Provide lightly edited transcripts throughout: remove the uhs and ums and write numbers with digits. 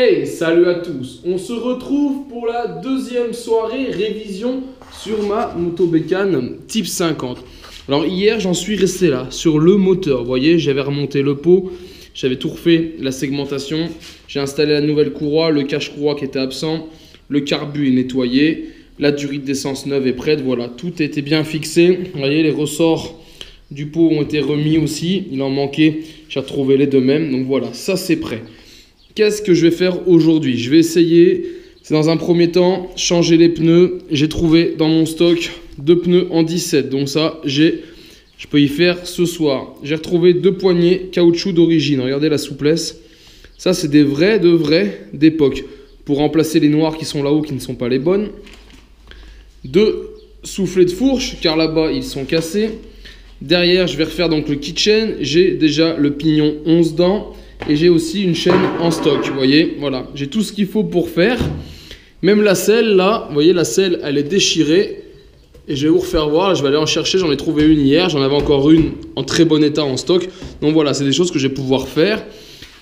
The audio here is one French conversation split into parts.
Hey, salut à tous. On se retrouve pour la deuxième soirée révision sur ma moto bécane type 50. Alors hier, j'en suis resté là, sur le moteur. Vous voyez, j'avais remonté le pot, j'avais tout refait, la segmentation. J'ai installé la nouvelle courroie, le cache-courroie qui était absent, le carbu est nettoyé, la durite d'essence neuve est prête. Voilà, tout était bien fixé. Vous voyez, les ressorts du pot ont été remis aussi. Il en manquait, j'ai retrouvé les deux mêmes. Donc voilà, ça c'est prêt. Qu'est-ce que je vais faire aujourd'hui? Je vais essayer, c'est dans un premier temps, changer les pneus. J'ai trouvé dans mon stock 2 pneus en 17. Donc ça, je peux y faire ce soir. J'ai retrouvé 2 poignées caoutchouc d'origine. Regardez la souplesse. Ça, c'est des vrais d'époque. Pour remplacer les noirs qui sont là-haut, qui ne sont pas les bonnes. 2 soufflets de fourche, car là-bas, ils sont cassés. Derrière, je vais refaire donc le kitchen. J'ai déjà le pignon 11 dents. Et j'ai aussi une chaîne en stock, vous voyez, voilà. J'ai tout ce qu'il faut pour faire. Même la selle, là, vous voyez, la selle, elle est déchirée. Et je vais vous refaire voir, je vais aller en chercher. J'en ai trouvé une hier, j'en avais encore une en très bon état en stock. Donc voilà, c'est des choses que je vais pouvoir faire.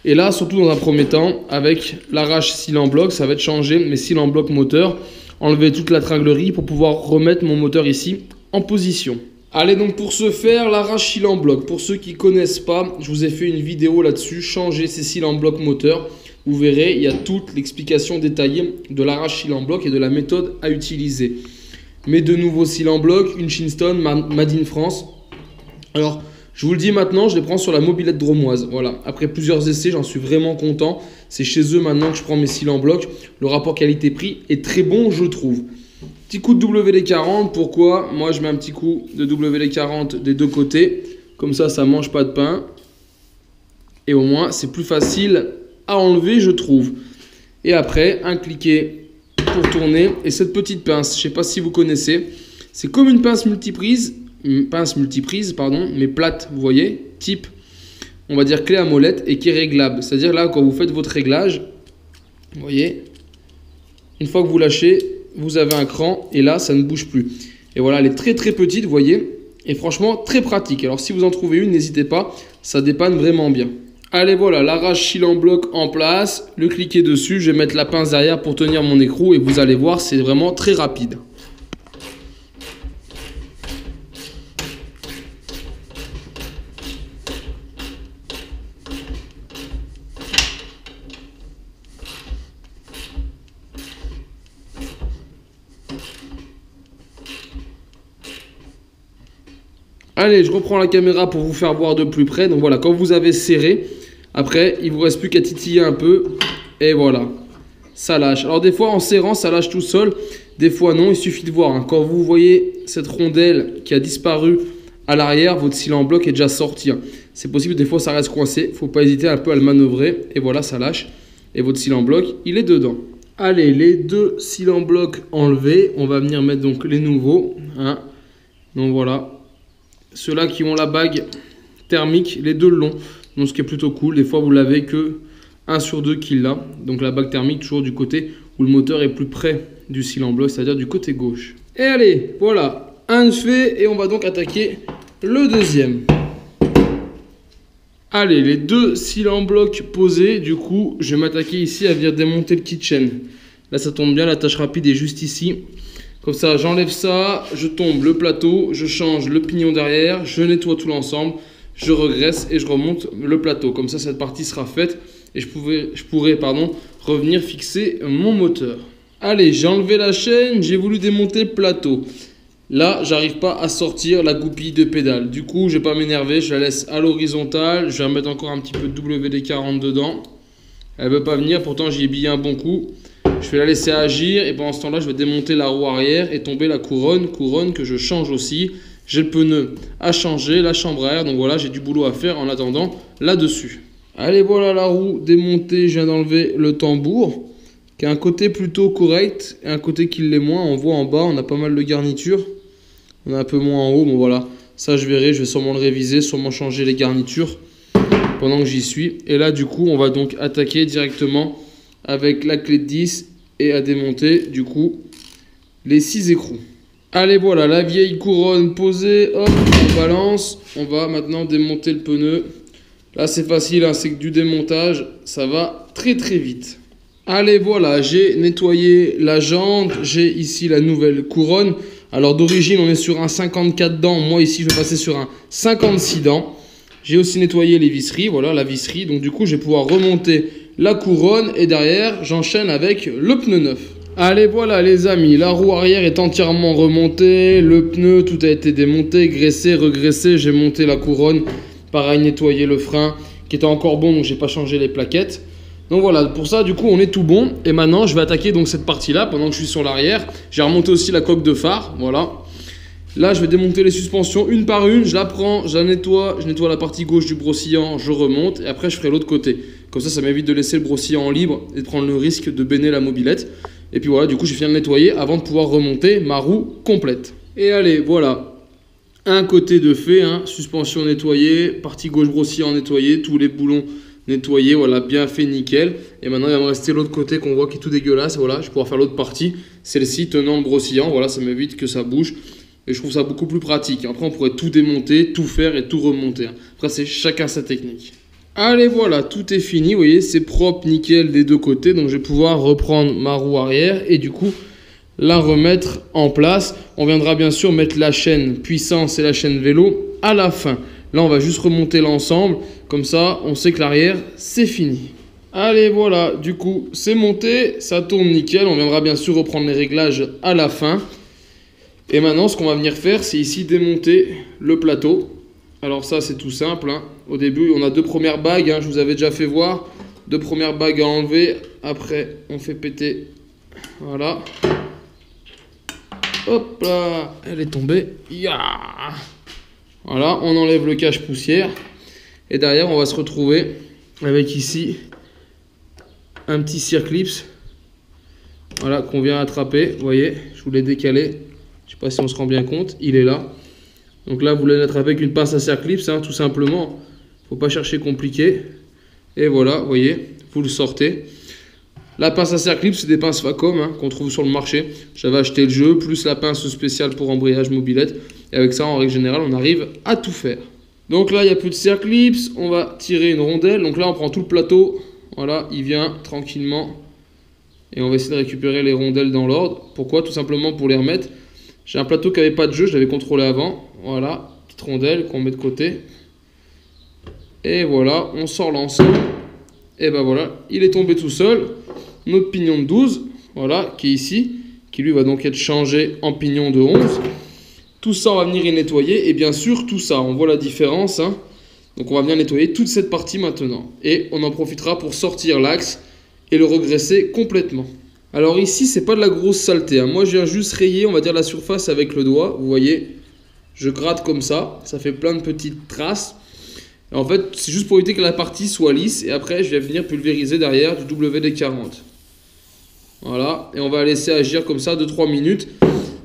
Et là, surtout dans un premier temps, avec l'arrache cyle en bloc, ça va être changer mes cils en bloc moteur. Enlever toute la tringlerie pour pouvoir remettre mon moteur ici en position. Allez, donc pour ce faire, l'arrache cyle en bloc. Pour ceux qui ne connaissent pas, je vous ai fait une vidéo là-dessus, changer ces cils en bloc moteur. Vous verrez, il y a toute l'explication détaillée de l'arrache cyle en bloc et de la méthode à utiliser. Mes 2 nouveaux cils en bloc, une Shinstone Made in France. Alors, je vous le dis maintenant, je les prends sur la mobilette dromoise. Voilà, après plusieurs essais, j'en suis vraiment content. C'est chez eux maintenant que je prends mes cils en bloc. Le rapport qualité-prix est très bon, je trouve. Petit coup de WD-40, pourquoi? Moi je mets un petit coup de WD-40 des deux côtés, comme ça ça mange pas de pain. Et au moins c'est plus facile à enlever, je trouve. Et après, un cliquet pour tourner. Et cette petite pince, je sais pas si vous connaissez, c'est comme une pince multiprise, mais plate, vous voyez, type, on va dire clé à molette et qui est réglable. C'est-à-dire là, quand vous faites votre réglage, vous voyez, une fois que vous lâchez, vous avez un cran et là ça ne bouge plus. Et voilà, elle est très petite, vous voyez, et franchement très pratique. Alors si vous en trouvez une, n'hésitez pas, ça dépanne vraiment bien. Allez, voilà, l'arrache cyle en bloc en place, le cliquer dessus, je vais mettre la pince derrière pour tenir mon écrou et vous allez voir, c'est vraiment très rapide. Allez, je reprends la caméra pour vous faire voir de plus près. Donc voilà, quand vous avez serré, après, il ne vous reste plus qu'à titiller un peu. Et voilà, ça lâche. Alors des fois, en serrant, ça lâche tout seul. Des fois, non, il suffit de voir. Hein. Quand vous voyez cette rondelle qui a disparu à l'arrière, votre cyle en bloc est déjà sorti. Hein. C'est possible, des fois, ça reste coincé. Il ne faut pas hésiter un peu à le manœuvrer. Et voilà, ça lâche. Et votre cyle en bloc, il est dedans. Allez, les 2 cils en bloc enlevés. On va venir mettre donc les nouveaux. Hein. Donc voilà. Ceux-là qui ont la bague thermique, les 2 l'ont. Donc ce qui est plutôt cool. Des fois, vous l'avez que 1 sur 2 qui l'a. Donc la bague thermique toujours du côté où le moteur est plus près du cyle en bloc, c'est-à-dire du côté gauche. Et allez, voilà. Un fait et on va donc attaquer le deuxième. Allez, les 2 cils en bloc posés. Du coup, je vais m'attaquer ici à venir démonter le kitchen. Là, ça tombe bien. La tâche rapide est juste ici. Comme ça, j'enlève ça, je tombe le plateau, je change le pignon derrière, je nettoie tout l'ensemble, je regraisse et je remonte le plateau. Comme ça, cette partie sera faite et je pourrai revenir fixer mon moteur. Allez, j'ai enlevé la chaîne, j'ai voulu démonter le plateau. Là, j'arrive pas à sortir la goupille de pédale. Du coup, je vais pas m'énerver, je la laisse à l'horizontale. Je vais remettre encore un petit peu de WD-40 dedans. Elle veut pas venir, pourtant j'y ai billé un bon coup. Je vais la laisser agir et pendant ce temps-là, je vais démonter la roue arrière et tomber la couronne que je change aussi. J'ai le pneu à changer, la chambre à air, donc voilà, j'ai du boulot à faire en attendant là-dessus. Allez, voilà la roue démontée, je viens d'enlever le tambour, qui a un côté plutôt correct et un côté qui l'est moins. On voit en bas, on a pas mal de garnitures, on a un peu moins en haut, bon voilà, ça je verrai, je vais sûrement le réviser, sûrement changer les garnitures pendant que j'y suis. Et là, du coup, on va donc attaquer directement avec la clé de 10 et à démonter du coup les 6 écrous. Allez, voilà la vieille couronne posée, hop, on balance. On va maintenant démonter le pneu. Là c'est facile, hein, c'est que du démontage, ça va très vite. Allez, voilà, j'ai nettoyé la jante, j'ai ici la nouvelle couronne. Alors d'origine, on est sur un 54 dents, moi ici je vais passer sur un 56 dents. J'ai aussi nettoyé les visseries, voilà la visserie, donc du coup je vais pouvoir remonter la couronne et derrière j'enchaîne avec le pneu neuf. Allez, voilà les amis, la roue arrière est entièrement remontée, le pneu tout a été démonté, graissé, regraissé, j'ai monté la couronne, pareil nettoyé le frein qui était encore bon donc j'ai pas changé les plaquettes. Donc voilà, pour ça du coup on est tout bon et maintenant je vais attaquer donc cette partie là pendant que je suis sur l'arrière. J'ai remonté aussi la coque de phare, voilà. Là je vais démonter les suspensions une par une, je la prends, je nettoie la partie gauche du brossillon, je remonte et après je ferai l'autre côté. Comme ça m'évite de laisser le brossillon en libre et de prendre le risque de béner la mobilette. Et puis voilà, du coup je viens de nettoyer avant de pouvoir remonter ma roue complète. Et allez, voilà, un côté de fait, hein, suspension nettoyée, partie gauche brossillon nettoyée, tous les boulons nettoyés, voilà, bien fait, nickel. Et maintenant il va me rester l'autre côté qu'on voit qui est tout dégueulasse, voilà, je vais pouvoir faire l'autre partie, celle-ci tenant le brossillon, voilà, ça m'évite que ça bouge. Et je trouve ça beaucoup plus pratique. Après on pourrait tout démonter, tout faire et tout remonter. Après c'est chacun sa technique. Allez, voilà, tout est fini, vous voyez, c'est propre, nickel des deux côtés. Donc je vais pouvoir reprendre ma roue arrière et du coup la remettre en place. On viendra bien sûr mettre la chaîne puissance et la chaîne vélo à la fin. Là on va juste remonter l'ensemble, comme ça on sait que l'arrière c'est fini. Allez, voilà, du coup c'est monté, ça tourne nickel. On viendra bien sûr reprendre les réglages à la fin. Et maintenant ce qu'on va venir faire c'est ici démonter le plateau. Alors ça c'est tout simple, hein. Au début on a deux premières bagues, hein, je vous avais déjà fait voir. Deux premières bagues à enlever, après on fait péter, voilà. Hop là, elle est tombée, ya. Voilà, on enlève le cache poussière. Et derrière on va se retrouver avec ici un petit circlips. Voilà, qu'on vient attraper, vous voyez, je vous l'ai décalé. Je sais pas si on se rend bien compte, il est là. Donc là, vous l'attrapez avec une pince à circlips, hein, tout simplement. Faut pas chercher compliqué. Et voilà, vous voyez, vous le sortez. La pince à circlips, c'est des pinces Facom hein, qu'on trouve sur le marché. J'avais acheté le jeu, plus la pince spéciale pour embrayage mobilette. Et avec ça, en règle générale, on arrive à tout faire. Donc là, il n'y a plus de circlips. On va tirer une rondelle. Donc là, on prend tout le plateau. Voilà, il vient tranquillement. Et on va essayer de récupérer les rondelles dans l'ordre. Pourquoi? Tout simplement pour les remettre. J'ai un plateau qui n'avait pas de jeu, je l'avais contrôlé avant. Voilà, petite rondelle qu'on met de côté. Et voilà, on sort l'ensemble. Et ben voilà, il est tombé tout seul. Notre pignon de 12, voilà, qui est ici, qui lui va donc être changé en pignon de 11. Tout ça, on va venir y nettoyer. Et bien sûr, tout ça, on voit la différence. Hein. Donc on va venir nettoyer toute cette partie maintenant. Et on en profitera pour sortir l'axe et le regresser complètement. Alors ici, c'est pas de la grosse saleté. Hein. Moi, je viens juste rayer, on va dire, la surface avec le doigt. Vous voyez, je gratte comme ça. Ça fait plein de petites traces. Et en fait, c'est juste pour éviter que la partie soit lisse. Et après, je vais venir pulvériser derrière du WD-40. Voilà. Et on va laisser agir comme ça 2-3 minutes.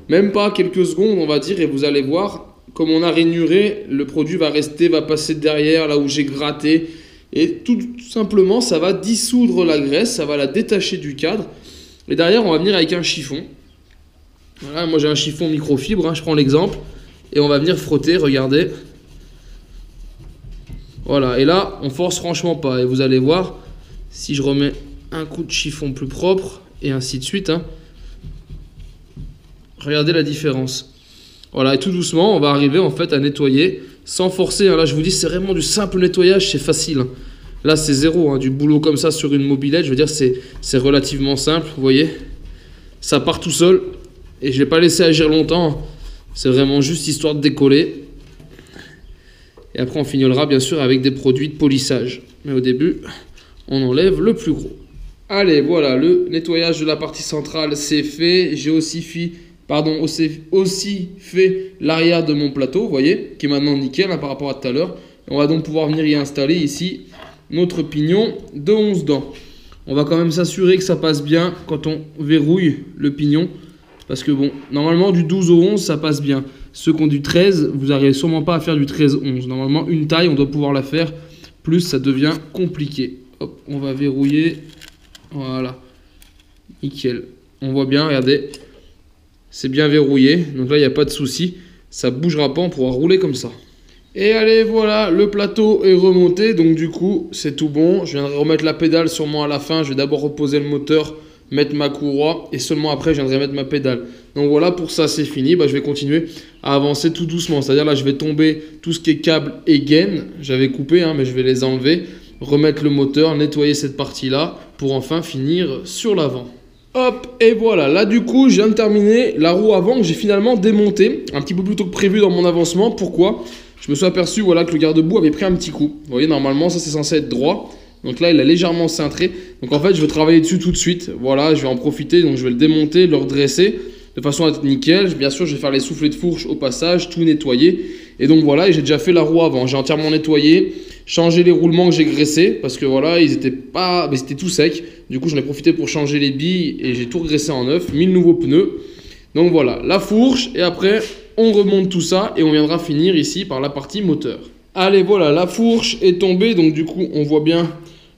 Même pas quelques secondes, on va dire. Et vous allez voir, comme on a rainuré, le produit va rester, va passer derrière, là où j'ai gratté. Et tout simplement, ça va dissoudre la graisse. Ça va la détacher du cadre. Et derrière, on va venir avec un chiffon. Voilà, moi j'ai un chiffon microfibre, hein, je prends l'exemple. Et on va venir frotter, regardez. Voilà, et là, on force franchement pas. Et vous allez voir, si je remets un coup de chiffon plus propre, et ainsi de suite. Hein, regardez la différence. Voilà, et tout doucement, on va arriver en fait à nettoyer sans forcer. Hein. Là, je vous dis, c'est vraiment du simple nettoyage, c'est facile. Hein. Là, c'est zéro, hein, du boulot comme ça sur une mobilette. Je veux dire, c'est relativement simple, vous voyez. Ça part tout seul. Et je ne l'ai pas laissé agir longtemps. C'est vraiment juste histoire de décoller. Et après, on fignolera bien sûr avec des produits de polissage. Mais au début, on enlève le plus gros. Allez, voilà, le nettoyage de la partie centrale, c'est fait. J'ai aussi fait l'arrière de mon plateau, vous voyez, qui est maintenant nickel hein, par rapport à tout à l'heure. On va donc pouvoir venir y installer ici notre pignon de 11 dents. On va quand même s'assurer que ça passe bien quand on verrouille le pignon. Parce que bon, normalement du 12 au 11 ça passe bien. Ceux qui ont du 13, vous n'arrivez sûrement pas à faire du 13-11. Normalement une taille on doit pouvoir la faire. Plus ça devient compliqué. Hop, on va verrouiller. Voilà. Nickel. On voit bien, regardez. C'est bien verrouillé. Donc là il n'y a pas de souci. Ça ne bougera pas, on pourra rouler comme ça. Et allez, voilà, le plateau est remonté, donc du coup, c'est tout bon. Je viendrai remettre la pédale sûrement à la fin. Je vais d'abord reposer le moteur, mettre ma courroie, et seulement après, je viendrai mettre ma pédale. Donc voilà, pour ça, c'est fini. Bah, je vais continuer à avancer tout doucement. C'est-à-dire là, je vais tomber tout ce qui est câble et gaine. J'avais coupé, hein, mais je vais les enlever. Remettre le moteur, nettoyer cette partie-là, pour enfin finir sur l'avant. Hop, et voilà, là du coup je viens de terminer la roue avant que j'ai finalement démontée un petit peu plus tôt que prévu dans mon avancement. Pourquoi? Je me suis aperçu voilà, que le garde-boue avait pris un petit coup. Vous voyez, normalement ça c'est censé être droit. Donc là il a légèrement cintré. Donc en fait je vais travailler dessus tout de suite. Voilà, je vais en profiter, donc je vais le démonter, le redresser de façon à être nickel. Bien sûr je vais faire les soufflets de fourche au passage, tout nettoyer. Et donc voilà, j'ai déjà fait la roue avant, j'ai entièrement nettoyé. Changer les roulements que j'ai graissés parce que voilà, ils étaient tout secs. Du coup, j'en ai profité pour changer les billes et j'ai tout regraissé en neuf, mis le nouveau pneu. Donc voilà, la fourche et après, on remonte tout ça et on viendra finir ici par la partie moteur. Allez, voilà, la fourche est tombée. Donc du coup, on voit bien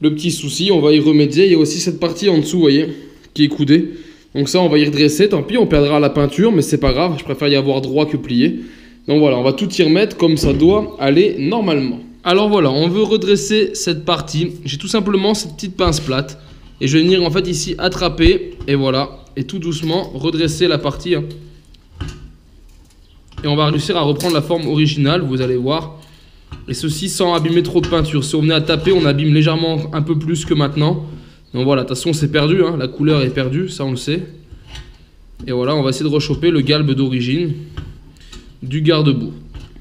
le petit souci. On va y remédier. Il y a aussi cette partie en dessous, vous voyez, qui est coudée. Donc ça, on va y redresser. Tant pis, on perdra la peinture, mais c'est pas grave. Je préfère y avoir droit que plié. Donc voilà, on va tout y remettre comme ça doit aller normalement. Alors voilà, on veut redresser cette partie. J'ai tout simplement cette petite pince plate. Et je vais venir en fait ici attraper. Et voilà. Et tout doucement redresser la partie. Hein. Et on va réussir à reprendre la forme originale, vous allez voir. Et ceci sans abîmer trop de peinture. Si on venait à taper, on abîme légèrement un peu plus que maintenant. Donc voilà, de toute façon c'est perdu. Hein. La couleur est perdue, ça on le sait. Et voilà, on va essayer de rechoper le galbe d'origine du garde-boue.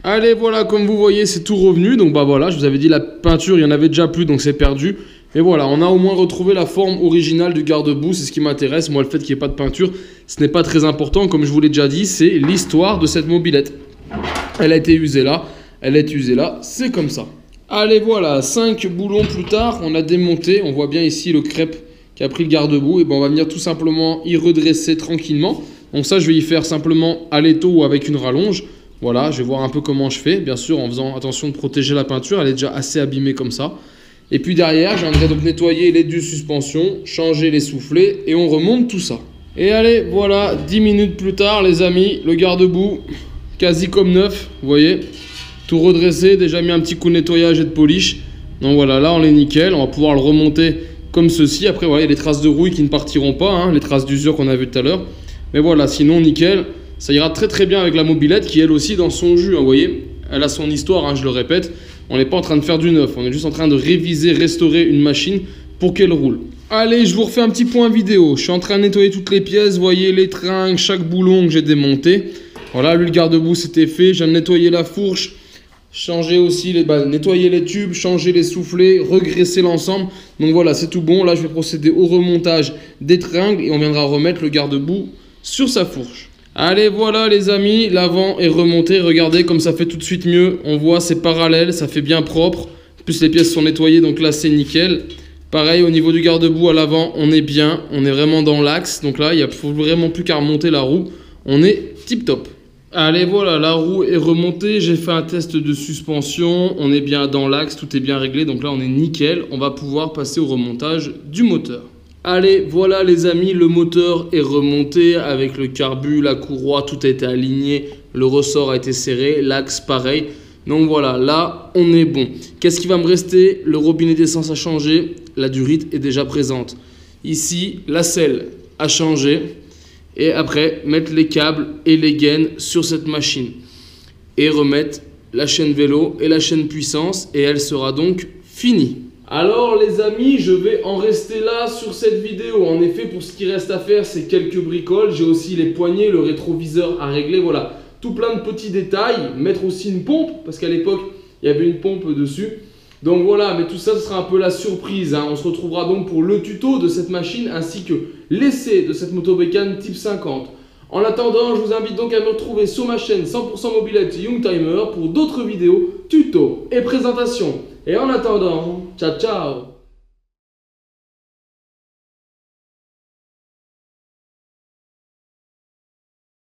Allez, voilà, comme vous voyez, c'est tout revenu. Donc, bah voilà, je vous avais dit, la peinture, il n'y en avait déjà plus, donc c'est perdu. Mais voilà, on a au moins retrouvé la forme originale du garde-boue. C'est ce qui m'intéresse. Moi, le fait qu'il n'y ait pas de peinture, ce n'est pas très important. Comme je vous l'ai déjà dit, c'est l'histoire de cette mobilette. Elle a été usée là, elle a été usée là, c'est comme ça. Allez, voilà, 5 boulons plus tard, on a démonté. On voit bien ici le crêpe qui a pris le garde-boue. Et ben, on va venir tout simplement y redresser tranquillement. Donc ça, je vais y faire simplement à l'étau ou avec une rallonge. Voilà, je vais voir un peu comment je fais, bien sûr en faisant attention de protéger la peinture, elle est déjà assez abîmée comme ça. Et puis derrière, j'aimerais donc nettoyer les deux suspensions, changer les soufflets et on remonte tout ça. Et allez, voilà, 10 minutes plus tard les amis, le garde-boue, quasi comme neuf, vous voyez, tout redressé, déjà mis un petit coup de nettoyage et de polish. Donc voilà, là on est nickel, on va pouvoir le remonter comme ceci. Après voilà, il y a les traces de rouille qui ne partiront pas, hein, les traces d'usure qu'on a vues tout à l'heure. Mais voilà, sinon nickel. Ça ira très très bien avec la mobilette qui elle aussi dans son jus, hein, vous voyez. Elle a son histoire, hein, je le répète. On n'est pas en train de faire du neuf, on est juste en train de réviser, restaurer une machine pour qu'elle roule. Allez, je vous refais un petit point vidéo. Je suis en train de nettoyer toutes les pièces, vous voyez les tringles, chaque boulon que j'ai démonté. Voilà, lui le garde-boue c'était fait. Je viens de nettoyer la fourche, changer aussi nettoyer les tubes, changer les soufflets, regraisser l'ensemble. Donc voilà, c'est tout bon. Là, je vais procéder au remontage des tringles et on viendra remettre le garde-boue sur sa fourche. Allez, voilà les amis, l'avant est remonté, regardez comme ça fait tout de suite mieux, on voit c'est parallèle, ça fait bien propre, en plus les pièces sont nettoyées donc là c'est nickel. Pareil au niveau du garde-boue à l'avant, on est bien, on est vraiment dans l'axe, donc là il ne faut vraiment plus qu'à remonter la roue, on est tip top. Allez voilà, la roue est remontée, j'ai fait un test de suspension, on est bien dans l'axe, tout est bien réglé, donc là on est nickel, on va pouvoir passer au remontage du moteur. Allez, voilà les amis, le moteur est remonté avec le carbu, la courroie, tout a été aligné, le ressort a été serré, l'axe pareil. Donc voilà, là, on est bon. Qu'est-ce qui va me rester? Le robinet d'essence a changé, la durite est déjà présente. Ici, la selle a changé. Et après, mettre les câbles et les gaines sur cette machine. Et remettre la chaîne vélo et la chaîne puissance. Et elle sera donc finie. Alors les amis, je vais en rester là sur cette vidéo. En effet, pour ce qui reste à faire, c'est quelques bricoles. J'ai aussi les poignées, le rétroviseur à régler. Voilà, tout plein de petits détails. Mettre aussi une pompe, parce qu'à l'époque, il y avait une pompe dessus. Donc voilà, mais tout ça, ce sera un peu la surprise. Hein. On se retrouvera donc pour le tuto de cette machine, ainsi que l'essai de cette moto bécane type 50. En attendant, je vous invite donc à me retrouver sur ma chaîne 100% Mobilette Youngtimer pour d'autres vidéos, tutos et présentations. Et en attendant, ciao ciao!